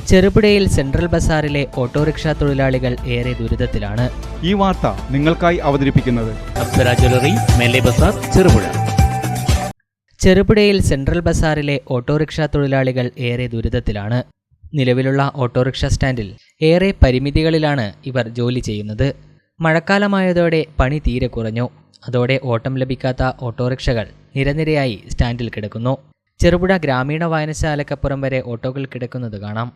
ചെറുപുഴയിൽ central ബസാറിലെ autorickshaw തൊഴിലാളികൾ ഏറെ ദുരിതത്തിലാണ്. ഈ വാർത്ത നിങ്ങൾക്കായി അവതരിപ്പിക്കുന്നത് അപ്സര ജ്വല്ലറി, മേലെ ബസാർ, ചെറുപുഴ. ചെറുപുഴയിൽ സെൻട്രൽ ബസാറിലെ ഓട്ടോറിക്ഷ തൊഴിലാളികൾ ഏറെ ദുരിതത്തിലാണ്. നിലവിലുള്ള ഓട്ടോറിക്ഷ സ്റ്റാൻഡിൽ ഏറെ പരിമിതികളിലാണ് ഇവർ ജോലി ചെയ്യുന്നത്. മഴക്കാലമായതോടെ പണി തീരെ കുറഞ്ഞു. അതോടെ ഓട്ടം ലഭിക്കാത്ത ഓട്ടോറിക്ഷകൾ നിരനിരയായി സ്റ്റാൻഡിൽ കിടക്കുന്നു. ചെറുപുഴ ഗ്രാമീണ വായനശാലക്കപ്പുറം വരെ ഓട്ടോകൾ കിടക്കുന്നത് കാണാം.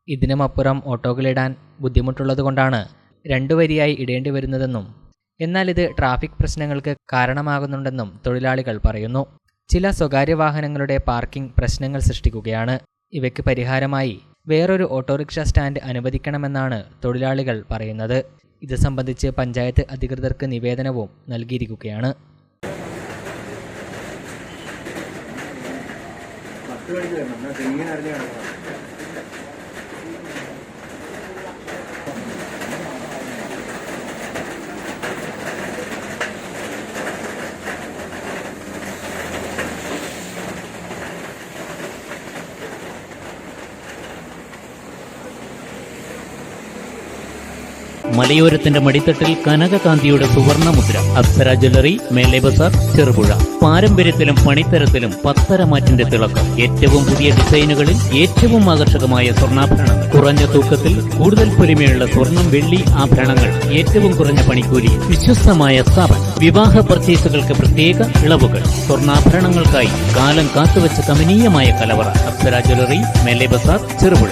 ഇതിനുമപ്പുറം ഓട്ടോകളിടാൻ ബുദ്ധിമുട്ടുള്ളതുകൊണ്ടാണ് 2 വരിയായി ഇടേണ്ടി വരുന്നതെന്നും എന്നാൽ ഇത് ട്രാഫിക് പ്രശ്നങ്ങൾക്ക് കാരണമാകുന്നുണ്ടെന്നും തൊഴിലാളികൾ പറയുന്നു. ചില സ്വകാര്യ വാഹനങ്ങളുടെ പാർക്കിംഗ് പ്രശ്നങ്ങൾ സൃഷ്ടിക്കുകയാണ്. ഇവയ്ക്ക് പരിഹാരമായി വേറൊരു ഓട്ടോറിക്ഷ സ്റ്റാൻഡ് അനുവദിക്കണമെന്നാണ് തൊഴിലാളികൾ പറയുന്നത്. ഇത് സംബന്ധിച്ച് പഞ്ചായത്ത് അധികൃതർക്ക് നിവേദനവും നൽകിയിരിക്കുകയാണ്. മലയോരത്തിന്റെ മടിത്തട്ടിൽ കനകകാന്തിയുടെ സുവർണമുദ്ര. അപ്സര ജ്വല്ലറി, മേലെ ബസാർ, ചെറുപുഴ. പാരമ്പര്യത്തിലും പണിത്തരത്തിലും പത്തരമാറ്റിന്റെ തിളക്കം. ഏറ്റവും പുതിയ ഡിസൈനുകളിൽ ഏറ്റവും ആകർഷകമായ സ്വർണ്ണാഭരണങ്ങൾ. കുറഞ്ഞ തൂക്കത്തിൽ കൂടുതൽ പൊലിമയുള്ള സ്വർണം, വെള്ളി ആഭരണങ്ങൾ. ഏറ്റവും കുറഞ്ഞ പണിക്കൂലി. വിശ്വസ്തമായ സ്ഥാപനം. വിവാഹ പർച്ചേസുകൾക്ക് പ്രത്യേക ഇളവുകൾ. സ്വർണ്ണാഭരണങ്ങൾക്കായി കാലം കാത്തുവച്ച കമനീയമായ കലവറ. അപ്സര ജ്വല്ലറി, മേലെ ബസാർ, ചെറുപുഴ.